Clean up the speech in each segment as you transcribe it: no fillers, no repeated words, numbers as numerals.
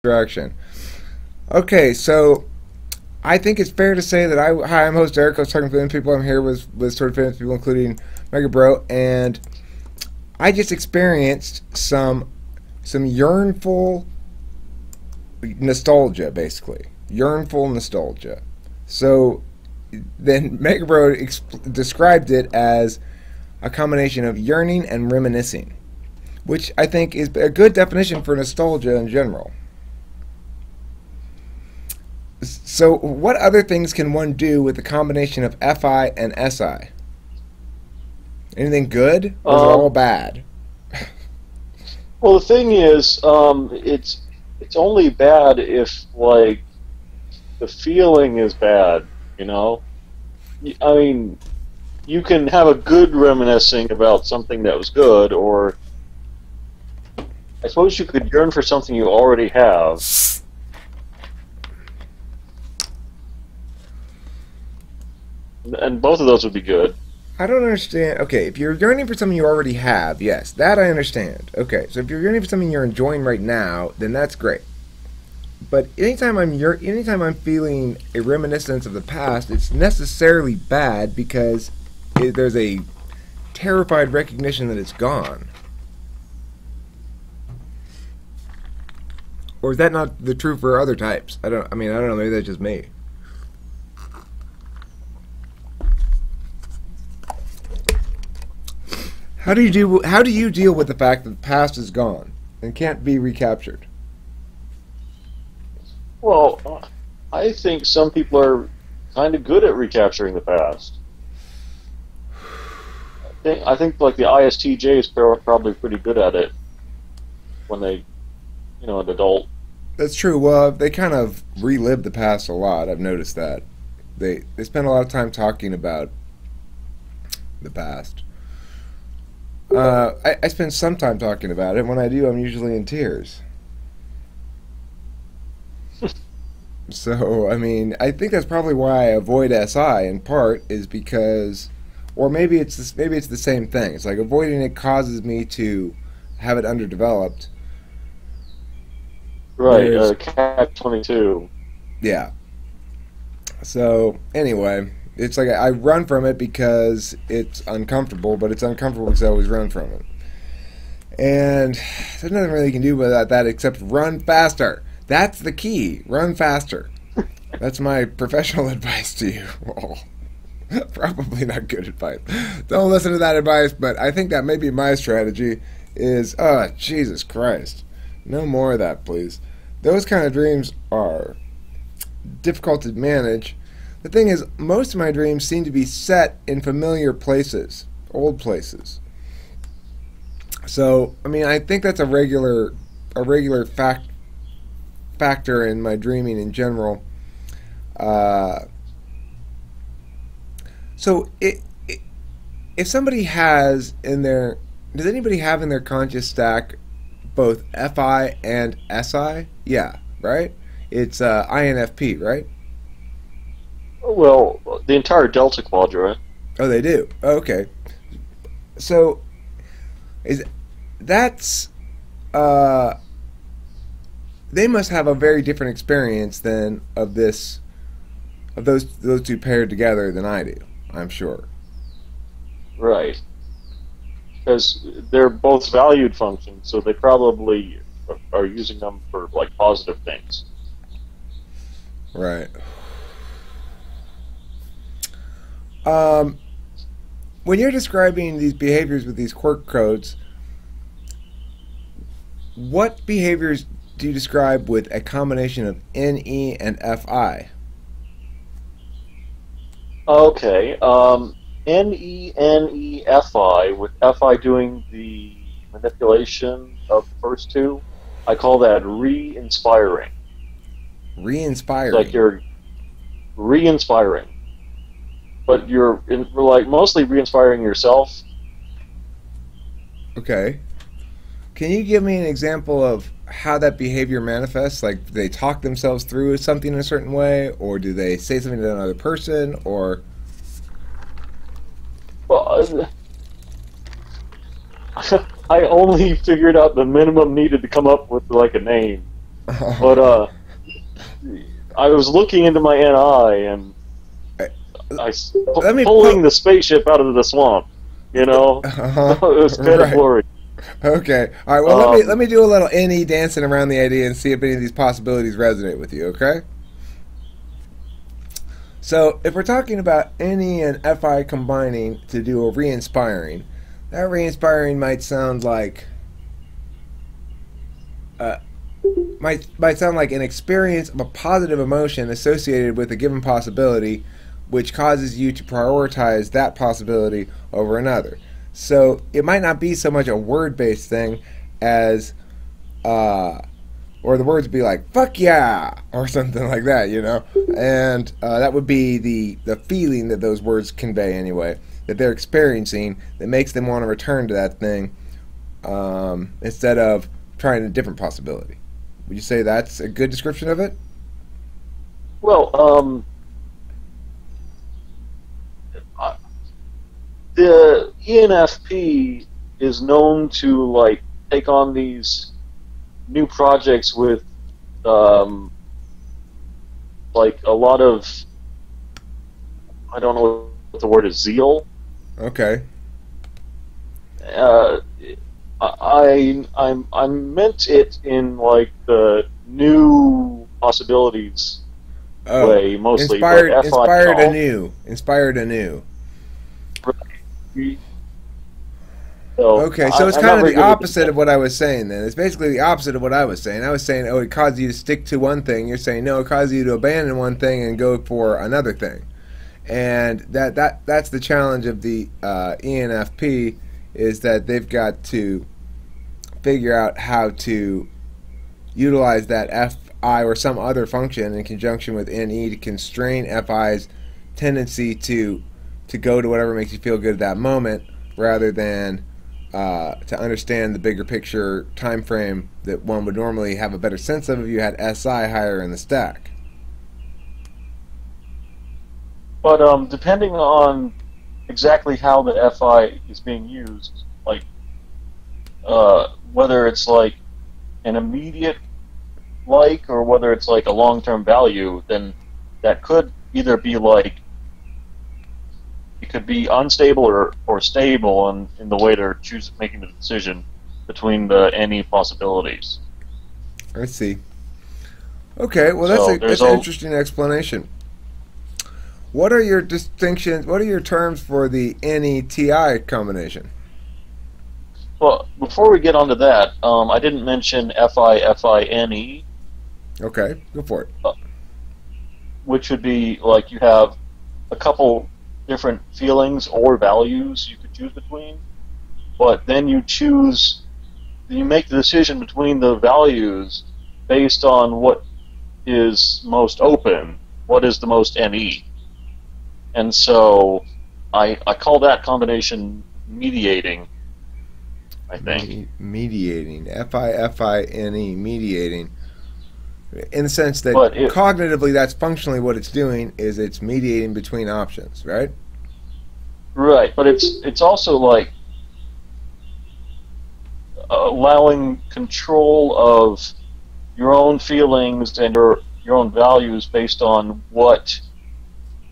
direction. Okay, so I think it's fair to say that hi, I'm host Eric. I was talking to famous people. I'm here with sort of famous people, including Megabro, and I just experienced some yearnful nostalgia, basically yearnful nostalgia. So then Megabro described it as a combination of yearning and reminiscing, which I think is a good definition for nostalgia in general. So what other things can one do with the combination of FI and SI? Anything good, or is it all bad? Well, the thing is, it's only bad if, like, the feeling is bad, you know? I mean, you can have a good reminiscing about something that was good, or I suppose you could yearn for something you already have. And both of those would be good. I don't understand. Okay, if you're yearning for something you already have, yes, that I understand. Okay, so if you're yearning for something you're enjoying right now, then that's great. But anytime I'm feeling a reminiscence of the past, it's necessarily bad because there's a terrified recognition that it's gone. Or is that not the true for other types? I don't know. Maybe that's just me. How do you deal with the fact that the past is gone and can't be recaptured? Well, I think some people are kind of good at recapturing the past. I think like the ISTJ is probably pretty good at it when they, an adult. That's true. Well, they kind of relive the past a lot. I've noticed that. They spend a lot of time talking about the past. I spend some time talking about it. When I do, I'm usually in tears. So, I think that's probably why I avoid SI in part, is because, or maybe it's the same thing. It's like avoiding it causes me to have it underdeveloped. Right, Cat-22. Yeah. So, anyway, it's like I run from it because it's uncomfortable, but it's uncomfortable because I always run from it. And there's nothing really you can do about that except run faster. That's the key. Run faster. That's my professional advice to you all. Probably not good advice. Don't listen to that advice, but I think that may be my strategy is, Jesus Christ. No more of that, please. Those kind of dreams are difficult to manage. The thing is, most of my dreams seem to be set in familiar places, old places. So, I think that's a regular factor in my dreaming in general. So, if somebody has does anybody have in their conscious stack both FI and SI? Yeah, right? It's INFP, right? Well, the entire Delta Quadrant. Oh, they do. Okay. So, they must have a very different experience than of those two paired together than I do, I'm sure. Right. Because they're both valued functions, so they probably are using them for like positive things. Right. When you're describing these behaviors with these quirk codes, what behaviors do you describe with a combination of NE and FI? Okay. NE, NE, FI, with FI doing the manipulation of the first two, I call that re-inspiring. Re-inspiring? Like you're re-inspiring. But you're mostly re-inspiring yourself. Okay. Can you give me an example of how that behavior manifests? Like, do they talk themselves through something in a certain way, or do they say something to another person, or... Well, I only figured out the minimum needed to come up with like a name. But I was looking into my NI and Let me pulling the spaceship out of the swamp. You know, so it was kind of right. blurry. Okay. All right. Well, let me do a little NE dancing around the idea and see if any of these possibilities resonate with you. Okay. So if we're talking about NE and FI combining to do a re-inspiring, that re-inspiring might sound like uh, might sound like an experience of a positive emotion associated with a given possibility, which causes you to prioritize that possibility over another. So it might not be so much a word-based thing as, or the words would be like "fuck yeah" or something like that, you know. And that would be the feeling that those words convey anyway, that they're experiencing, that makes them want to return to that thing instead of trying a different possibility. Would you say that's a good description of it? Well, the ENFP is known to like take on these new projects with like a lot of, I don't know what the word is, zeal. Okay. Uh, I meant it in like the new possibilities Oh, way mostly, but inspired, FI can inspired also. anew, inspired anew. So Okay, so it's I'm kind not of very the good with opposite the. of what I was saying. Then it's basically the opposite of what I was saying. I was saying, oh, it causes you to stick to one thing. You're saying, no, it causes you to abandon one thing and go for another thing. And that's the challenge of the ENFP is that they've got to figure out how to utilize that FI or some other function in conjunction with NE to constrain FI's tendency to go to whatever makes you feel good at that moment, rather than to understand the bigger picture time frame that one would normally have a better sense of if you had SI higher in the stack. But depending on exactly how the FI is being used, like whether it's like an immediate like or whether it's like a long-term value, then that could either be like it could be unstable or stable in the way they're making the decision between the any possibilities. Let's see. Okay, well So that's there's an a interesting explanation. What are your distinctions? What are your terms for the NETI combination? well before we get onto that, I didn't mention FIFINE, Okay, go for it. which would be like you have a couple different feelings or values you could choose between, but then you make the decision between the values based on what is most open, what is the most NE. And so I call that combination mediating, I think. Mediating, FIFINE, mediating. In the sense that But it, cognitively, that's functionally what it's doing is it's mediating between options, right? right, but it's also like allowing control of your own feelings and your own values based on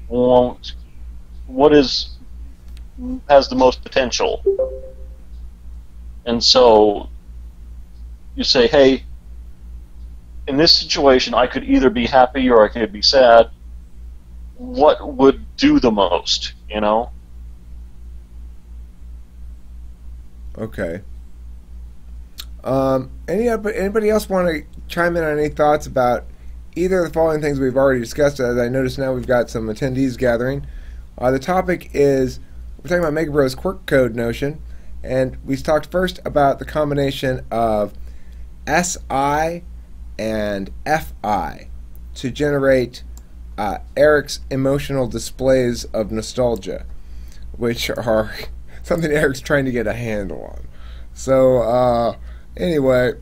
won't what is has the most potential. And so you say, hey, in this situation, I could either be happy or I could be sad. What would do the most, you know? Okay. Anybody else want to chime in on any thoughts about either of the following things we've already discussed? As I notice now we've got some attendees gathering. The topic is we're talking about Megabro's Quirk code notion, and we talked first about the combination of SI and FI to generate Eric's emotional displays of nostalgia, which are something Eric's trying to get a handle on. So anyway,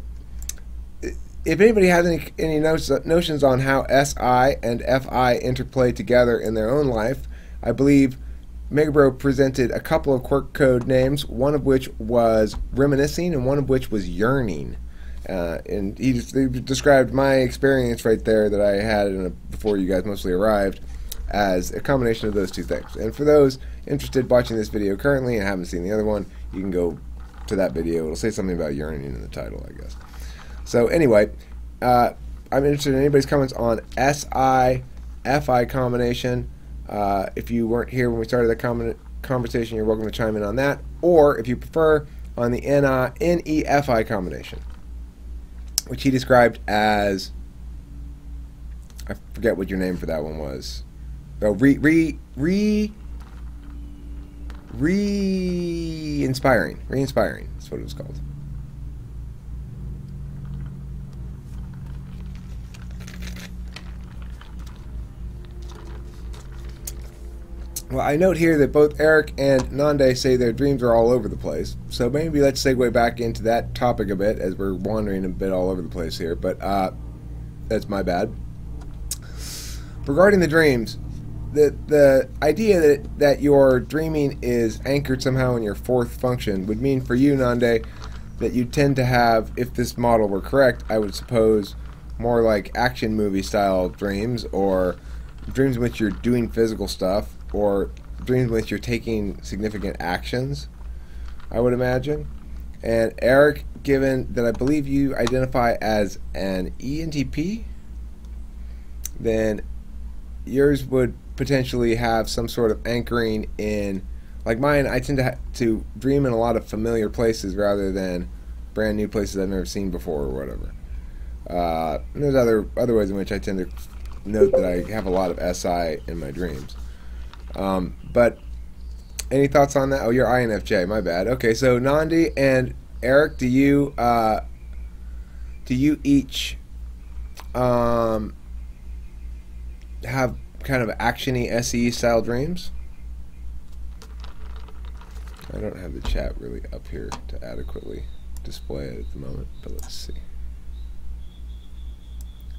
if anybody has any notions on how SI and FI interplay together in their own life, I believe Megabro presented a couple of Quirk code names, one of which was reminiscing and one of which was yearning. And he described my experience right there that I had before you guys mostly arrived as a combination of those two things. And for those interested watching this video currently and haven't seen the other one, you can go to that video. It'll say something about yearning in the title, I guess. So anyway, I'm interested in anybody's comments on SI-FI combination. If you weren't here when we started the conversation, you're welcome to chime in on that. Or if you prefer, on the NE-FI combination, which he described as, I forget what your name for that one was. Oh, re-inspiring. Re-inspiring. That's what it was called. Well, I note here that both Eric and Nande say their dreams are all over the place. So maybe let's segue back into that topic a bit, as we're wandering a bit all over the place here. But that's my bad. Regarding the dreams, the idea that your dreaming is anchored somehow in your fourth function would mean for you, Nande, that you tend to have, if this model were correct, I would suppose more like action movie style dreams, or dreams in which you're doing physical stuff, or dreams in which you're taking significant actions, I would imagine. And Eric, given that I believe you identify as an ENTP, then yours would potentially have some sort of anchoring in, like mine, I tend to dream in a lot of familiar places rather than brand new places I've never seen before or whatever. And there's other ways in which I tend to note that I have a lot of SI in my dreams. But any thoughts on that? Oh, you're INFJ, my bad. Okay, so Nandi and Eric, do you each have kind of actiony SE style dreams? I don't have the chat really up here to adequately display it at the moment, but let's see.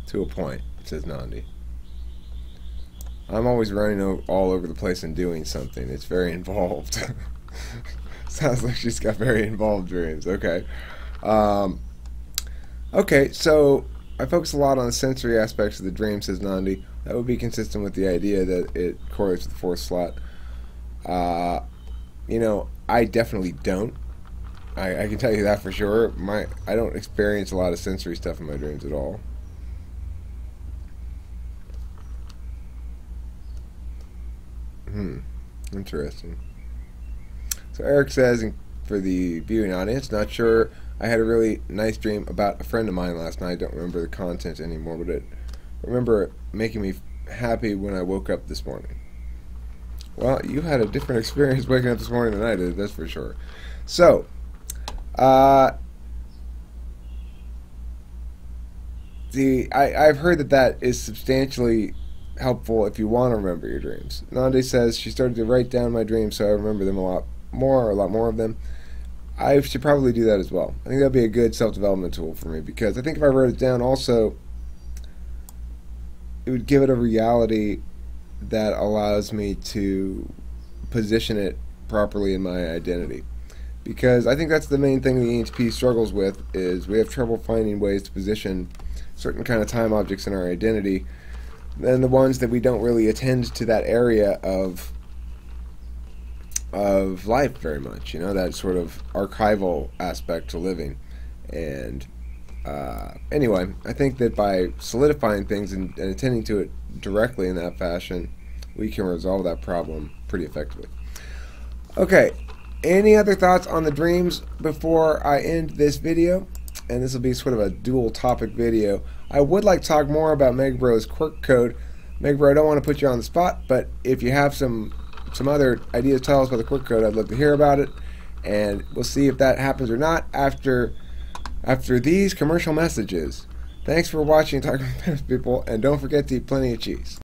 To a point, it says Nandi. I'm always running all over the place and doing something. It's very involved. Sounds like she's got very involved dreams. Okay. Okay, so I focus a lot on the sensory aspects of the dream, says Nandi. That would be consistent with the idea that it correlates with the fourth slot. You know, I definitely don't. I can tell you that for sure. I don't experience a lot of sensory stuff in my dreams at all. Interesting. So Eric says, for the viewing audience, not sure, I had a really nice dream about a friend of mine last night. I don't remember the content anymore, but I remember it making me happy when I woke up this morning. Well, you had a different experience waking up this morning than I did, that's for sure. So, I've heard that is substantially helpful if you want to remember your dreams. Nande says she started to write down my dreams so I remember them a lot more of them. I should probably do that as well. I think that'd be a good self-development tool for me, because I think if I wrote it down also, it would give it a reality that allows me to position it properly in my identity. Because I think that's the main thing the ENTP struggles with, is we have trouble finding ways to position certain kind of time objects in our identity, than the ones that we don't really attend to that area of life very much, you know, that sort of archival aspect to living. And anyway, I think that by solidifying things and attending to it directly in that fashion, we can resolve that problem pretty effectively. Okay, any other thoughts on the dreams before I end this video? And this will be sort of a dual topic video. I would like to talk more about Megabro's Quirk code. Megabro, I don't want to put you on the spot, but if you have some other ideas, tell us about the Quirk code. I'd love to hear about it, and we'll see if that happens or not after these commercial messages. Thanks for watching Talking with Famous People, and don't forget to eat plenty of cheese.